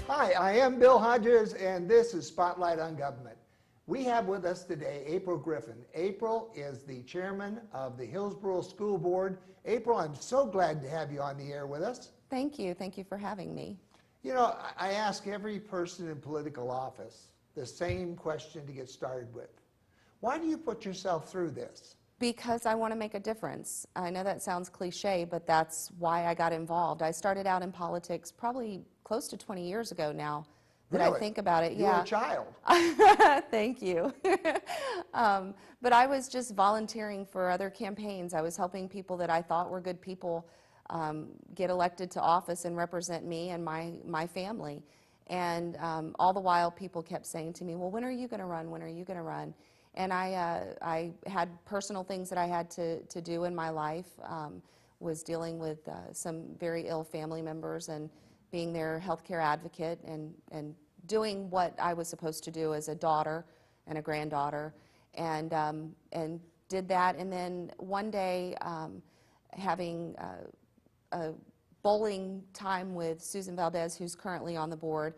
Hi, I am Bill Hodges, and this is Spotlight on Government. We have with us today April Griffin. April is the chairman of the Hillsborough School Board. April, I'm so glad to have you on the air with us. Thank you. Thank you for having me. You know, I ask every person in political office the same question to get started with. Why do you put yourself through this? Because I want to make a difference. I know that sounds cliche, but that's why I got involved. I started out in politics probably close to 20 years ago now that Really? I think about it. You were a child. Thank you. But I was just volunteering for other campaigns. I was helping people that I thought were good people get elected to office and represent me and my family. And all the while people kept saying to me, well, when are you going to run? When are you going to run? And I had personal things that I had to do in my life, was dealing with some very ill family members and being their healthcare advocate and doing what I was supposed to do as a daughter and a granddaughter, and did that. And then one day, having a bowling time with Susan Valdez, who's currently on the board,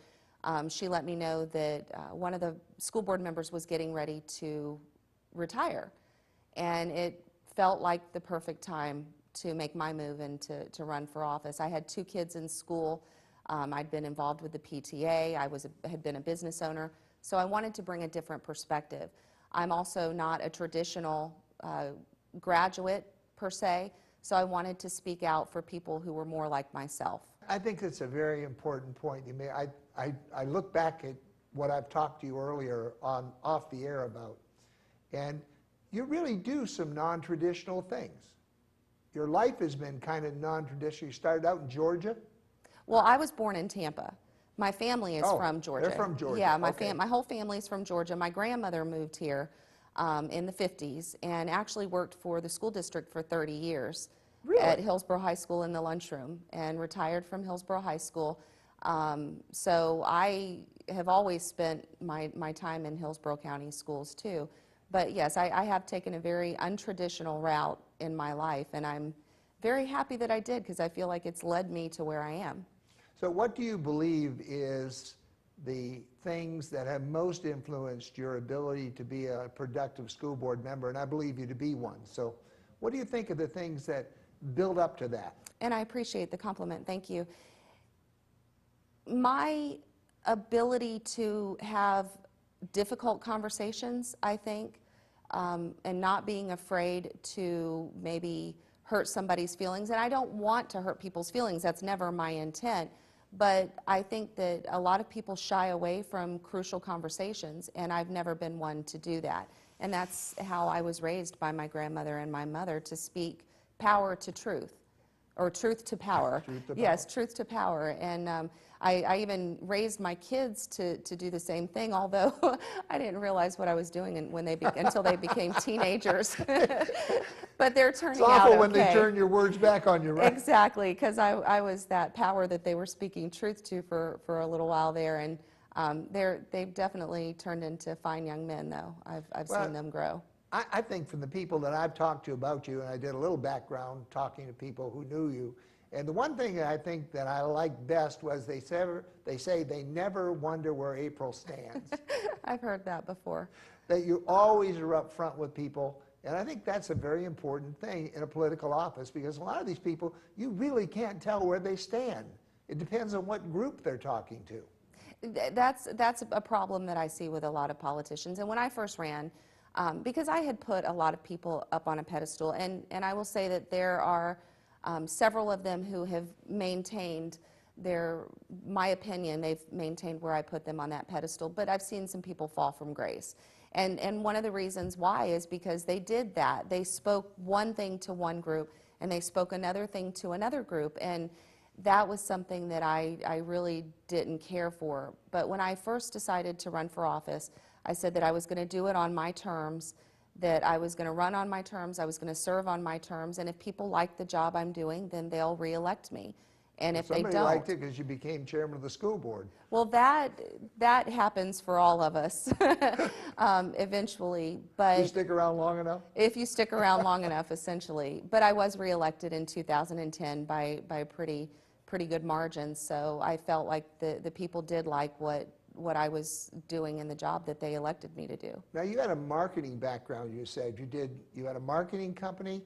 she let me know that one of the school board members was getting ready to retire. And it felt like the perfect time to make my move and to run for office. I had 2 kids in school. I'd been involved with the PTA. Had been a business owner. So I wanted to bring a different perspective. I'm also not a traditional graduate per se, so I wanted to speak out for people who were more like myself. I think it's a very important point you made. I look back at what I've talked to you earlier off the air about, and you really do some non-traditional things. Your life has been kind of non-traditional. You started out in Georgia? Well, I was born in Tampa. My family is from Georgia. They're from Georgia. Yeah, Okay. my whole family is from Georgia. My grandmother moved here in the 50s and actually worked for the school district for 30 years. Really? At Hillsborough High School in the lunchroom, and retired from Hillsborough High School. So I have always spent my time in Hillsborough County schools too. But yes, I have taken a very untraditional route in my life, and I'm very happy that I did, because I feel like it's led me to where I am. So what do you believe is the things that have most influenced your ability to be a productive school board member? And I believe you to be one. So what do you think of the things that build up to that? And I appreciate the compliment. Thank you. My ability to have difficult conversations, I think, and not being afraid to maybe hurt somebody's feelings. And I don't want to hurt people's feelings. That's never my intent. But I think that a lot of people shy away from crucial conversations, and I've never been one to do that. And that's how I was raised by my grandmother and my mother, to speak power to truth, or truth to power. Truth to power. Yes, truth to power. And I even raised my kids to do the same thing, although I didn't realize what I was doing until they became teenagers. But they're turning out okay. It's awful when they turn your words back on you, right? Exactly, because I was that power that they were speaking truth to for a little while there. And they've definitely turned into fine young men, though. I've seen them grow. I think from the people that I've talked to about you, and I did a little background talking to people who knew you, and the one thing that I think that I liked best was they say they never wonder where April stands. I've heard that before. That you always are up front with people, and I think that's a very important thing in a political office, because a lot of these people, you really can't tell where they stand. It depends on what group they're talking to. That's a problem that I see with a lot of politicians. And when I first ran, because I had put a lot of people up on a pedestal, and I will say that there are several of them who have maintained my opinion, they've maintained where I put them on that pedestal, but I've seen some people fall from grace. And one of the reasons why is because they did that. They spoke one thing to one group, and they spoke another thing to another group, and that was something that I really didn't care for. But when I first decided to run for office, I said that I was going to do it on my terms, that I was going to run on my terms, I was going to serve on my terms, and if people like the job I'm doing, then they'll re-elect me. And if they don't... Somebody liked it because you became chairman of the school board. Well, that happens for all of us eventually. But you stick around long enough? If you stick around long enough, essentially. But I was reelected in 2010 by a pretty pretty good margins. So I felt like the people did like what I was doing in the job that they elected me to do. Now, you had a marketing background, you said. You had a marketing company.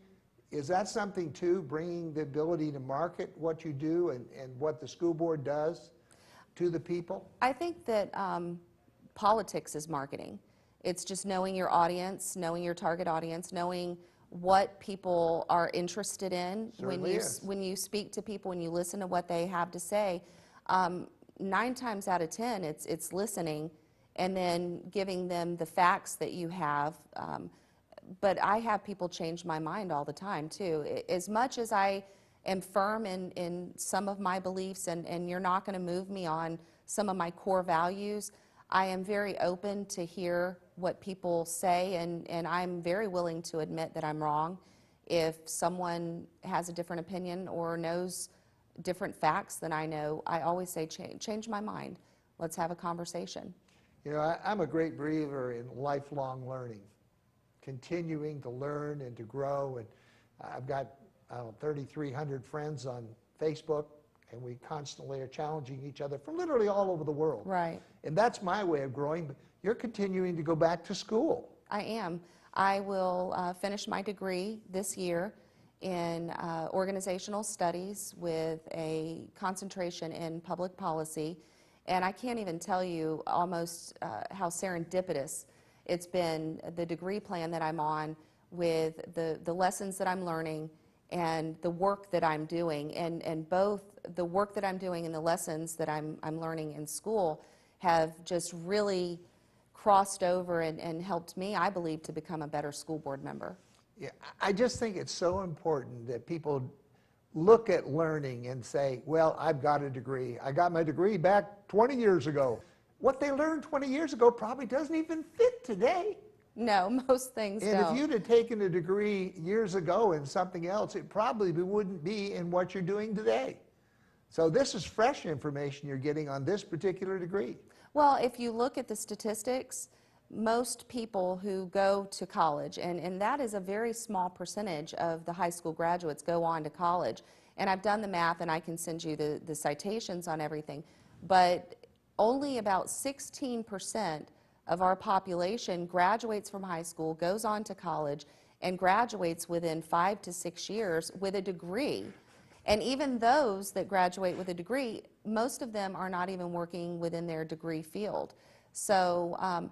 Is that something too, bringing the ability to market what you do and what the school board does to the people? I think that politics is marketing. It's just knowing your audience, knowing your target audience, knowing what people are interested in. Certainly is. When you speak to people, when you listen to what they have to say, 9 times out of 10, it's listening and then giving them the facts that you have. But I have people change my mind all the time, too. As much as I am firm in some of my beliefs, and you're not going to move me on some of my core values, I am very open to hear what people say, and I'm very willing to admit that I'm wrong. If someone has a different opinion or knows different facts than I know, I always say, change my mind. Let's have a conversation. You know, I'm a great believer in lifelong learning, continuing to learn and to grow. And I've got 3,300 friends on Facebook, and we constantly are challenging each other from literally all over the world. Right. And that's my way of growing. But you're continuing to go back to school. I am. I will finish my degree this year in organizational studies with a concentration in public policy. And I can't even tell you almost how serendipitous it's been, the degree plan that I'm on with the lessons that I'm learning and the work that I'm doing. And both the work that I'm doing and the lessons that I'm learning in school have just really crossed over and helped me, I believe, to become a better school board member. Yeah, I just think it's so important that people look at learning and say, well, I've got a degree. I got my degree back 20 years ago. What they learned 20 years ago probably doesn't even fit today. No, most things And don't. if you'd have taken a degree years ago in something else, it probably wouldn't be in what you're doing today. So this is fresh information you're getting on this particular degree. Well, if you look at the statistics, most people who go to college, and that is a very small percentage of the high school graduates go on to college. And I've done the math, and I can send you the citations on everything. But only about 16% of our population graduates from high school, goes on to college, and graduates within 5 to 6 years with a degree. And even those that graduate with a degree, most of them are not even working within their degree field. So,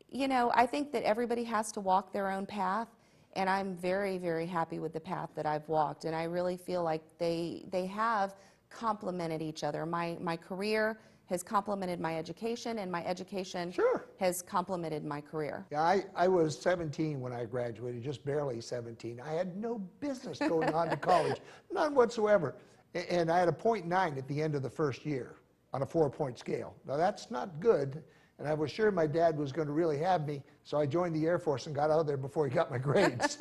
you know, I think that everybody has to walk their own path, and I'm very, very happy with the path that I've walked. And I really feel like they have complemented each other. My career has complemented my education, and my education has complemented my career. Yeah, I was 17 when I graduated, just barely 17. I had no business going on to college, none whatsoever. And I had a .9 at the end of the first year on a 4-point scale. Now that's not good, and I was sure my dad was going to really have me, so I joined the Air Force and got out of there before he got my grades.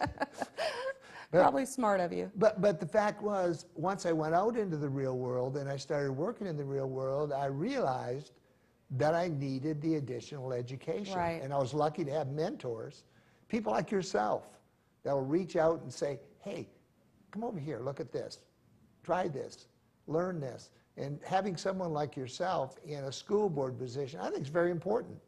Probably smart of you. But the fact was, once I went out into the real world and I started working in the real world, I realized that I needed the additional education. Right. And I was lucky to have mentors, people like yourself, that will reach out and say, hey, come over here, look at this, try this, learn this. And having someone like yourself in a school board position, I think is very important.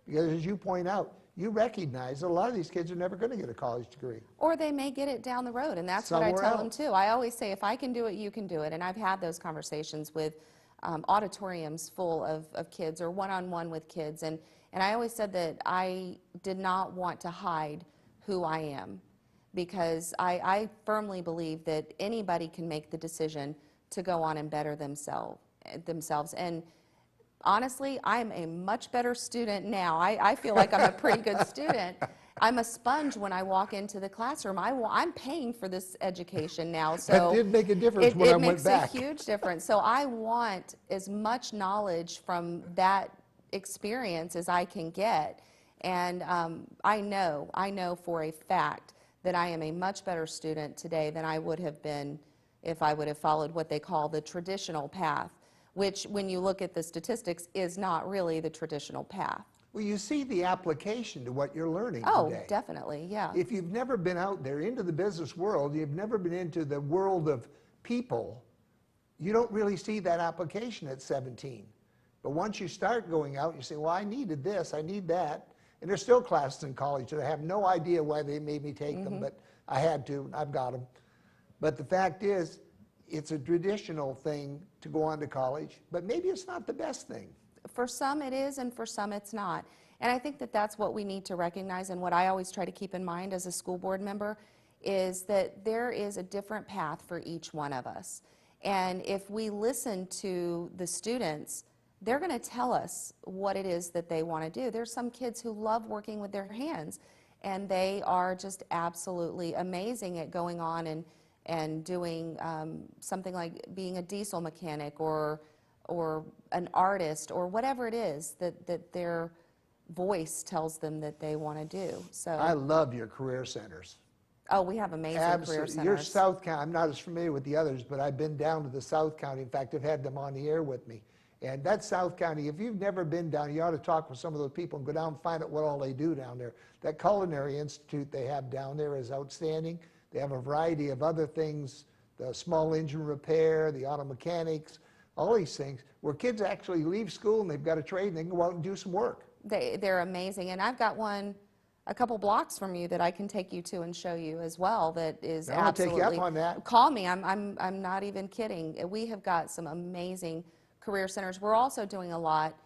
Because as you point out, you recognize that a lot of these kids are never going to get a college degree. Or they may get it down the road, and that's what I tell them too. I always say, if I can do it, you can do it. And I've had those conversations with auditoriums full of kids, or one-on-one with kids. And I always said that I did not want to hide who I am, because I firmly believe that anybody can make the decision to go on and better themselves. And honestly, I'm a much better student now. I feel like I'm a pretty good student. I'm a sponge when I walk into the classroom. I'm paying for this education now. So that did make a difference when I went back. It makes a huge difference. So I want as much knowledge from that experience as I can get. And I know for a fact that I am a much better student today than I would have been if I would have followed what they call the traditional path, which, when you look at the statistics, is not really the traditional path. Well, you see the application to what you're learning today. Oh, definitely, yeah. If you've never been out there into the business world, you've never been into the world of people, you don't really see that application at 17. But once you start going out, you say, well, I needed this, I need that. And there's still classes in college that I have no idea why they made me take them, but I had to, and I've got them. But the fact is, it's a traditional thing to go on to college, but maybe it's not the best thing. For some it is, and for some it's not. And I think that that's what we need to recognize, and what I always try to keep in mind as a school board member is that there is a different path for each one of us. And if we listen to the students, they're going to tell us what it is that they want to do. There's some kids who love working with their hands, and they are just absolutely amazing at going on and doing something like being a diesel mechanic or an artist or whatever it is that their voice tells them that they want to do. So I love your career centers. Oh, we have amazing career centers. Your South County, I'm not as familiar with the others, but I've been down to the South County. In fact, I've had them on the air with me. And that South County, if you've never been down, you ought to talk with some of those people and go down and find out what all they do down there. That Culinary Institute they have down there is outstanding. They have a variety of other things, the small engine repair, the auto mechanics, all these things, where kids actually leave school and they've got a trade and they can go out and do some work. They're amazing. And I've got one a couple blocks from you that I can take you to and show you as well that is absolutely... I'll take you up on that. Call me. I'm not even kidding. We have got some amazing career centers. We're also doing a lot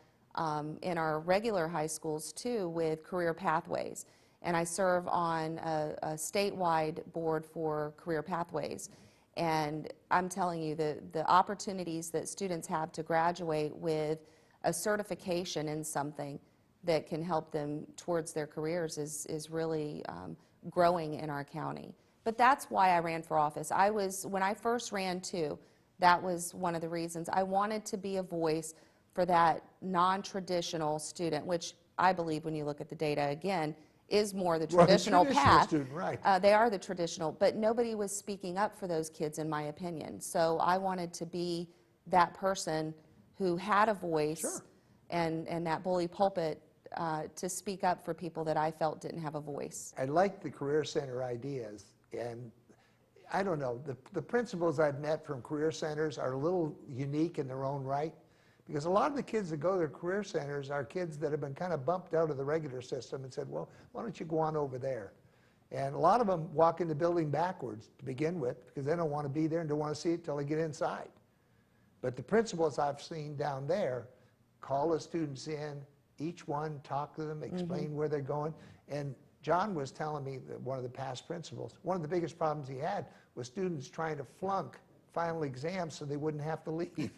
in our regular high schools too with career pathways. And I serve on a statewide board for career pathways. And I'm telling you, the opportunities that students have to graduate with a certification in something that can help them towards their careers is really growing in our county. But that's why I ran for office. When I first ran too, that was one of the reasons. I wanted to be a voice for that non-traditional student, which I believe when you look at the data again, is more the traditional path. Student, right. They are the traditional, but nobody was speaking up for those kids in my opinion. So I wanted to be that person who had a voice Sure. and that bully pulpit to speak up for people that I felt didn't have a voice. I like the Career Center ideas, and I don't know, the principals I've met from Career Centers are a little unique in their own right, because a lot of the kids that go to Career Centers are kids that have been kind of bumped out of the regular system and said, well, why don't you go on over there? And a lot of them walk in the building backwards to begin with because they don't want to be there and don't want to see it till they get inside. But the principals I've seen down there call the students in, each one, talk to them, explain where they're going. And John was telling me that one of the past principals, one of the biggest problems he had was students trying to flunk final exams so they wouldn't have to leave.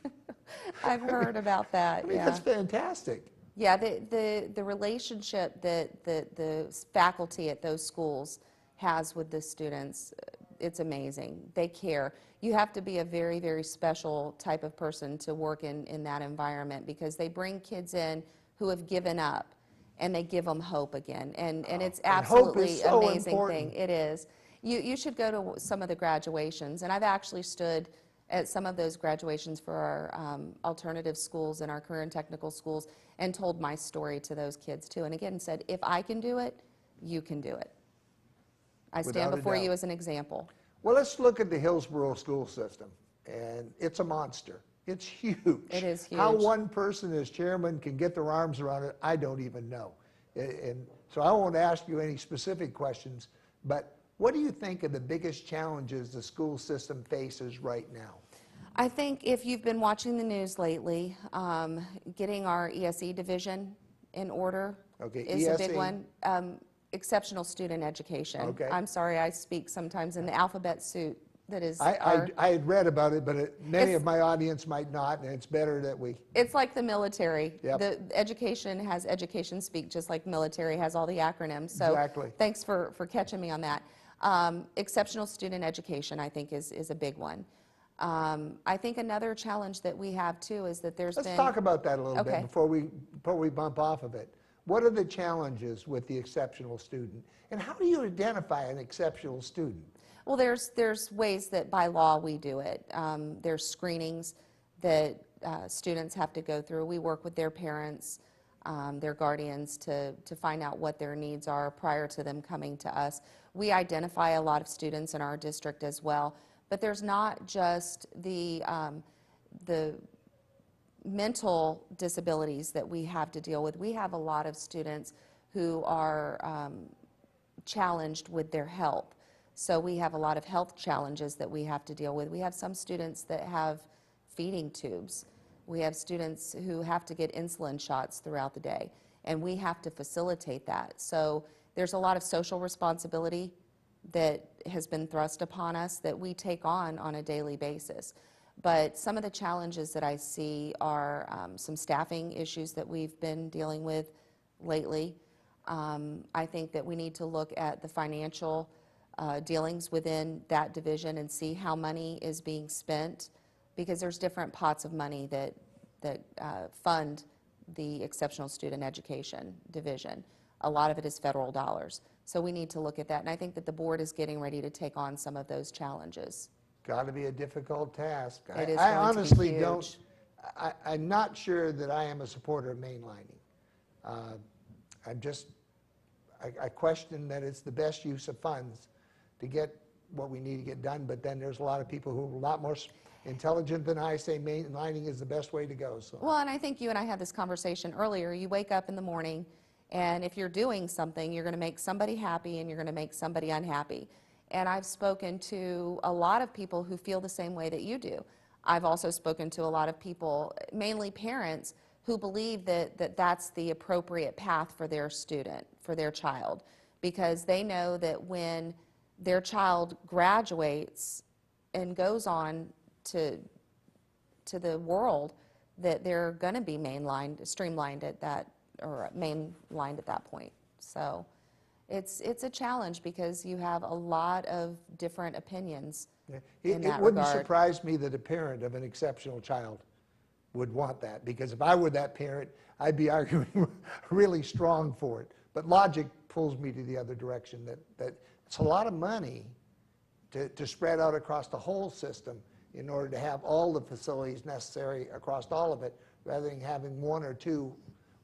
I've heard about that. I mean, yeah. that's fantastic. Yeah, the relationship that the faculty at those schools has with the students, it's amazing. They care. You have to be a very, very special type of person to work in that environment because they bring kids in who have given up and they give them hope again. And it's absolutely so amazing important. thing. It is. You should go to some of the graduations, and I've actually stood at some of those graduations for our alternative schools and our career and technical schools and told my story to those kids too. And again said, if I can do it, you can do it. I stand Without a before you doubt. as an example. Well, let's look at the Hillsborough school system, and it's a monster. It's huge. It is huge. How one person as chairman can get their arms around it, I don't even know. And so I won't ask you any specific questions, but what do you think are the biggest challenges the school system faces right now? I think if you've been watching the news lately, getting our ESE division in order is a big ESE. one. Exceptional student education. Okay. I'm sorry, I speak sometimes in the alphabet soup that is I had read about it, but many It's- of my audience might not, and it's better that we... It's like the military. Yep. The education has education speak, just like military has all the acronyms. So Exactly. thanks for catching me on that. Exceptional student education, I think, is a big one. I think another challenge that we have too is that there's Let's been... talk about that a little Okay. bit before we bump off of it. What are the challenges with the exceptional student, and how do you identify an exceptional student? Well, there's ways that by law we do it. There's screenings that students have to go through. We work with their parents, their guardians to find out what their needs are prior to them coming to us. We identify a lot of students in our district as well, but there's not just the the mental disabilities that we have to deal with. We have a lot of students who are challenged with their health. So we have a lot of health challenges that we have to deal with. We have some students that have feeding tubes. We have students who have to get insulin shots throughout the day, and we have to facilitate that. So there's a lot of social responsibility that has been thrust upon us that we take on a daily basis. But some of the challenges that I see are some staffing issues that we've been dealing with lately. I think that we need to look at the financial dealings within that division and see how money is being spent, because there's different pots of money that fund the exceptional student education division. A lot of it is federal dollars. So we need to look at that, and I think that the board is getting ready to take on some of those challenges. Got to be a difficult task. It is I going to be honestly huge. don't. I'm not sure that I am a supporter of mainlining. I question that it's the best use of funds to get what we need to get done, but then there's a lot of people who are a lot more intelligent than I say mainlining is the best way to go. So. Well, and I think you and I had this conversation earlier. You wake up in the morning, and if you're doing something, you're going to make somebody happy and you're going to make somebody unhappy. And I've spoken to a lot of people who feel the same way that you do. I've also spoken to a lot of people, mainly parents, who believe that that's the appropriate path for their student, for their child, because they know that when their child graduates and goes on to the world, that they're going to be streamlined at that, or mainlined at that point. So it's a challenge because you have a lot of different opinions. Yeah. In that It wouldn't regard. surprise me that a parent of an exceptional child would want that, because if I were that parent, I'd be arguing really strong for it. But logic pulls me to the other direction, that it's a lot of money to spread out across the whole system in order to have all the facilities necessary across all of it, rather than having one or two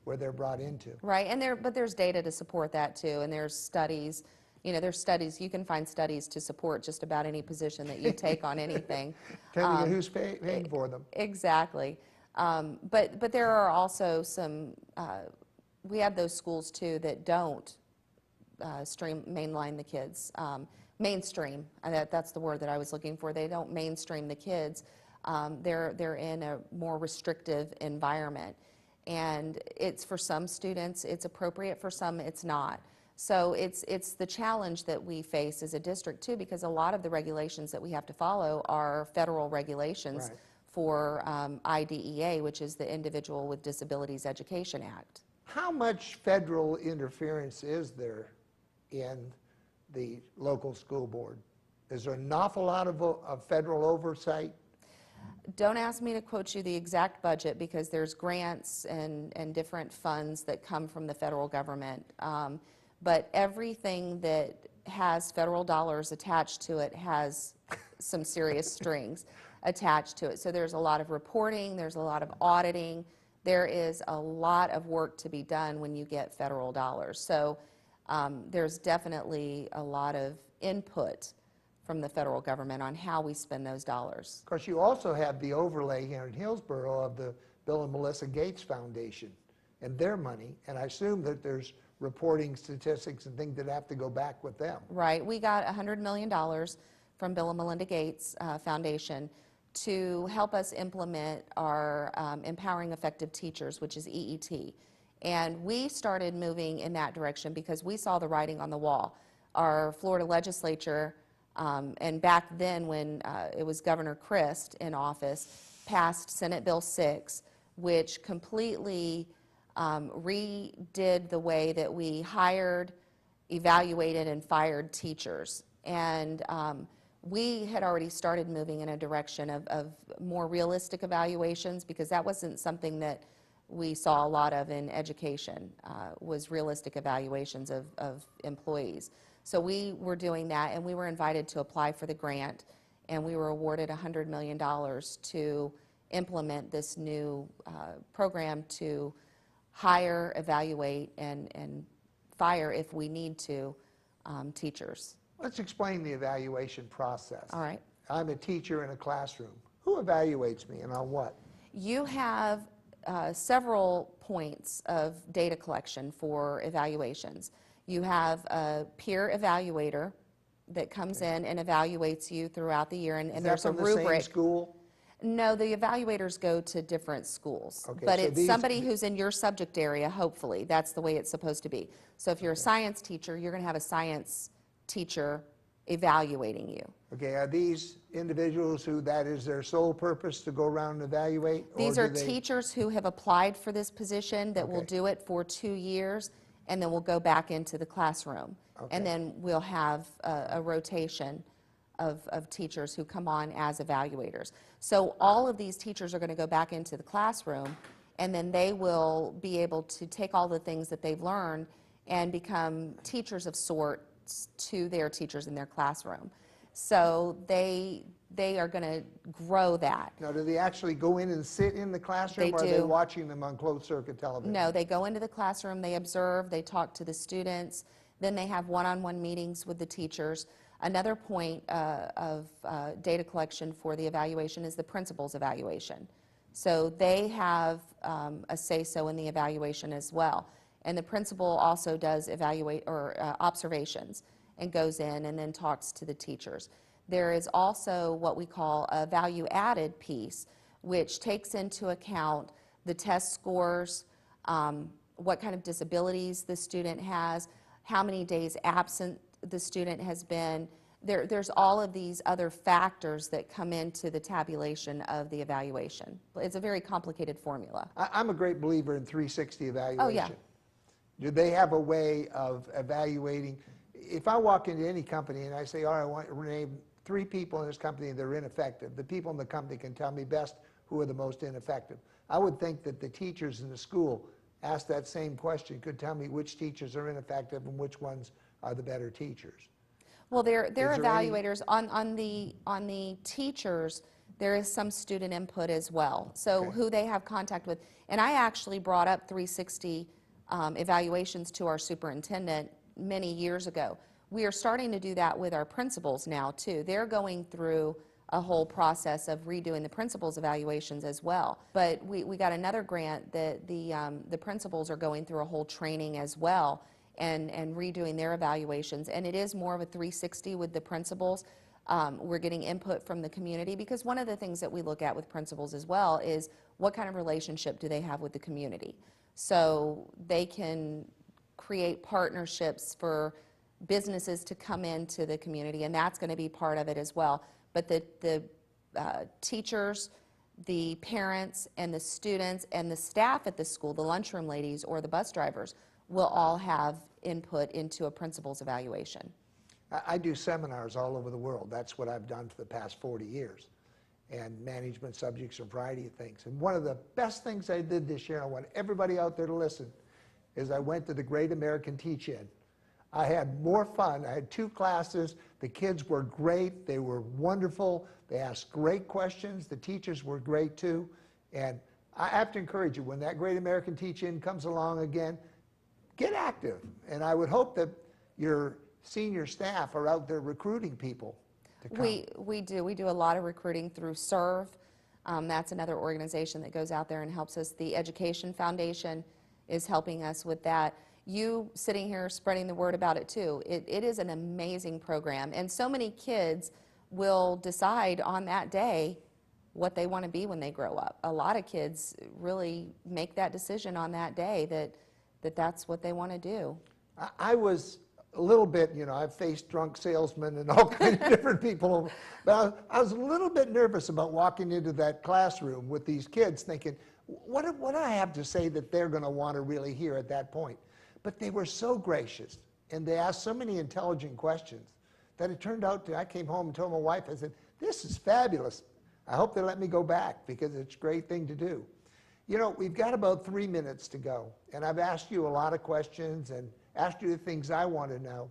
where they're brought into. Right, and but there's data to support that too, and there's studies. You know, there's studies, you can find studies to support just about any position that you take on anything. Depending on who's paying for them. Exactly. But there are also some, we have those schools too that don't mainline the kids. Mainstream, that's the word that I was looking for. They don't mainstream the kids. They're in a more restrictive environment. And it's, for some students, it's appropriate, for some it's not. So it's the challenge that we face as a district too, because a lot of the regulations that we have to follow are federal regulations. Right. For IDEA, which is the Individual with Disabilities Education Act. How much federal interference is there in the local school board? Is there an awful lot of federal oversight? Don't ask me to quote you the exact budget, because there's grants and different funds that come from the federal government. But everything that has federal dollars attached to it has some serious strings attached to it. So there's a lot of reporting, there's a lot of auditing, there is a lot of work to be done when you get federal dollars. So there's definitely a lot of input from the federal government on how we spend those dollars. Of course, you also have the overlay here in Hillsborough of the Bill and Melissa Gates Foundation and their money, and I assume that there's reporting statistics and things that have to go back with them. Right. We got $100 million from Bill and Melinda Gates Foundation to help us implement our Empowering Effective Teachers, which is EET. And we started moving in that direction because we saw the writing on the wall. Our Florida legislature, and back then when it was Governor Christ in office, passed Senate Bill 6, which completely redid the way that we hired, evaluated, and fired teachers. And we had already started moving in a direction of more realistic evaluations, because that wasn't something that we saw a lot of in education, was realistic evaluations of employees. So we were doing that, and we were invited to apply for the grant, and we were awarded $100 million to implement this new program to hire, evaluate, and fire, if we need to, teachers. Let's explain the evaluation process. All right. I'm a teacher in a classroom. Who who evaluates me and on what? You have several points of data collection for evaluations. You have a peer evaluator that comes in and evaluates you throughout the year, and Is there's that a from the same rubric. school? No, the evaluators go to different schools, Okay, but so it's these- somebody who's in your subject area, hopefully. That's the way it's supposed to be. So if you're a science teacher, you're going to have a science teacher evaluating you. Okay, are these individuals who that is their sole purpose to go around and evaluate? These or are do they- teachers who have applied for this position that will Okay. do it for 2 years, and then we'll go back into the classroom. Okay. And then we'll have a rotation of teachers who come on as evaluators. So all of these teachers are going to go back into the classroom, and then they will be able to take all the things that they've learned and become teachers of sorts to their teachers in their classroom. So they are going to grow that. Now, do they actually go in and sit in the classroom, They or are they do. watching them on closed-circuit television? No, they go into the classroom, they observe, they talk to the students, then they have one-on-one meetings with the teachers. Another point of data collection for the evaluation is the principal's evaluation. So they have a say-so in the evaluation as well. And the principal also does evaluate or observations and goes in and then talks to the teachers. There is also what we call a value-added piece, which takes into account the test scores, what kind of disabilities the student has, how many days absent the student has been. There's all of these other factors that come into the tabulation of the evaluation. It's a very complicated formula. I'm a great believer in 360 evaluation. Oh, yeah. Do they have a way of evaluating? If I walk into any company and I say, all right, I want to name 3 people in this company that are ineffective, the people in the company can tell me best who are the most ineffective. I would think that the teachers in the school asked that same question, could tell me which teachers are ineffective and which ones are the better teachers. Well, they're Is there any- evaluators. On the teachers, there is some student input as well. So Okay. who they have contact with. And I actually brought up 360 evaluations to our superintendent many years ago. We are starting to do that with our principals now, too. They're going through a whole process of redoing the principals' evaluations as well. But we got another grant that the principals are going through a whole training as well and redoing their evaluations. And it is more of a 360 with the principals. We're getting input from the community, because one of the things that we look at with principals as well is what kind of relationship do they have with the community. So they can create partnerships for businesses to come into the community, and that's going to be part of it as well. But the teachers, the parents, and the students, and the staff at the school, the lunchroom ladies or the bus drivers, will all have input into a principal's evaluation. I do seminars all over the world. That's what I've done for the past 40 years. And management subjects, a variety of things. And one of the best things I did this year, I want everybody out there to listen, is I went to the Great American Teach-In. I had more fun. I had 2 classes. The kids were great. They were wonderful. They asked great questions. The teachers were great too. And I have to encourage you, when that Great American Teach-In comes along again, get active. And I would hope that your senior staff are out there recruiting people to come. We do a lot of recruiting through SERVE. That's another organization that goes out there and helps us. The Education Foundation is helping us with that. You sitting here spreading the word about it too. It is an amazing program, and so many kids will decide on that day what they want to be when they grow up. A lot of kids really make that decision on that day that that's what they want to do. I was a little bit, I've faced drunk salesmen and all kinds of different people, but I was a little bit nervous about walking into that classroom with these kids thinking, what do I have to say that they're going to want to really hear at that point? But they were so gracious, and they asked so many intelligent questions that it turned out I came home and told my wife, I said, this is fabulous. I hope they let me go back, because it's a great thing to do. We've got about 3 minutes to go, and I've asked you a lot of questions and asked you the things I want to know.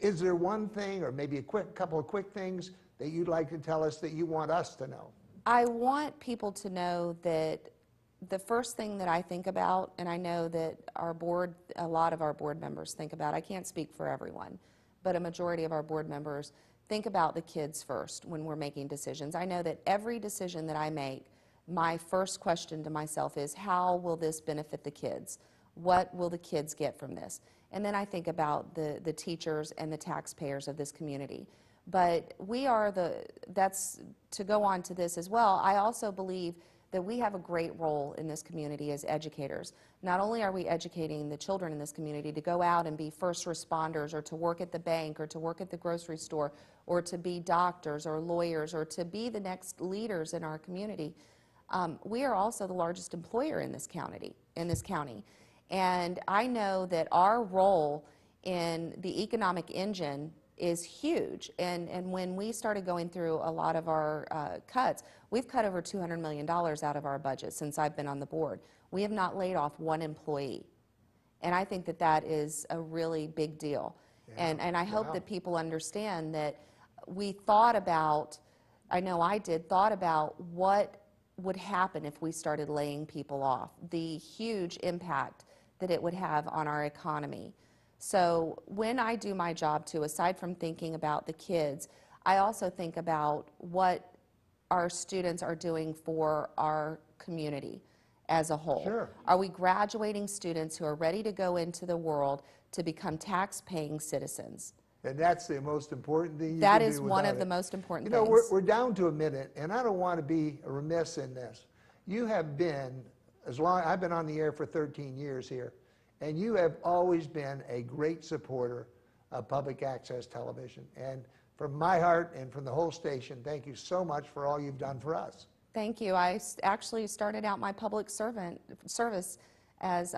Is there one thing, or maybe a couple of quick things, that you'd like to tell us that you want us to know? I want people to know that the first thing that I think about, and I know that a lot of our board members think about, I can't speak for everyone, but a majority of our board members think about the kids first when we're making decisions. I know that every decision that I make, my first question to myself is, how will this benefit the kids? What will the kids get from this? And then I think about the teachers and the taxpayers of this community. But that's to go on to this as well, I also believe that we have a great role in this community as educators. Not only are we educating the children in this community to go out and be first responders, or to work at the bank, or to work at the grocery store, or to be doctors or lawyers, or to be the next leaders in our community, we are also the largest employer in this county. And I know that our role in the economic engine is huge. And when we started going through a lot of our cuts, we've cut over $200 million out of our budget since I've been on the board. We have not laid off one employee. And I think that that is a really big deal. Yeah. And I hope that people understand that we thought about, I know I did, thought about what would happen if we started laying people off, the huge impact that it would have on our economy. So when I do my job too, aside from thinking about the kids, I also think about what our students are doing for our community as a whole. Sure. Are we graduating students who are ready to go into the world to become tax-paying citizens? And that's the most important thing you That can is do one without of the it. most important You know, things. we're down to a minute, and I don't want to be remiss in this. You have been, I've been on the air for 13 years here, and you have always been a great supporter of public access television. And from my heart and from the whole station, thank you so much for all you've done for us. Thank you. I actually started out my public service as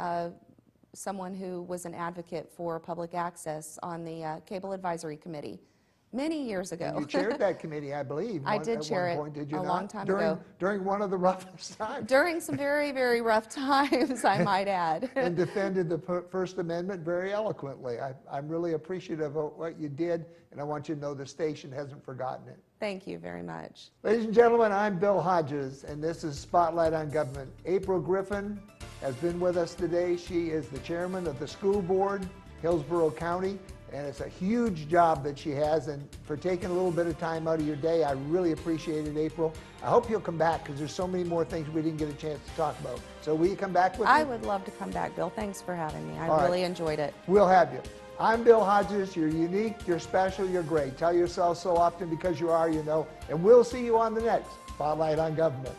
someone who was an advocate for public access on the Cable Advisory Committee many years ago. And you chaired that committee, I believe. I did chair at it one point, did you a not? long time ago. During one of the roughest times. During some very, very rough times, I might add. And defended the First Amendment very eloquently. I'm really appreciative of what you did, and I want you to know the station hasn't forgotten it. Thank you very much. Ladies and gentlemen, I'm Bill Hodges, and this is Spotlight on Government. April Griffin has been with us today. She is the chairman of the school board, Hillsborough County, and it's a huge job that she has, and for taking a little bit of time out of your day, I really appreciate it, April. I hope you'll come back, because there's so many more things we didn't get a chance to talk about. So will you come back with me? I would love to come back, Bill. Thanks for having me. I All right. really enjoyed it. We'll have you. I'm Bill Hodges. You're unique, you're special, you're great. Tell yourself so often, because you are, you know. And we'll see you on the next Spotlight on Government.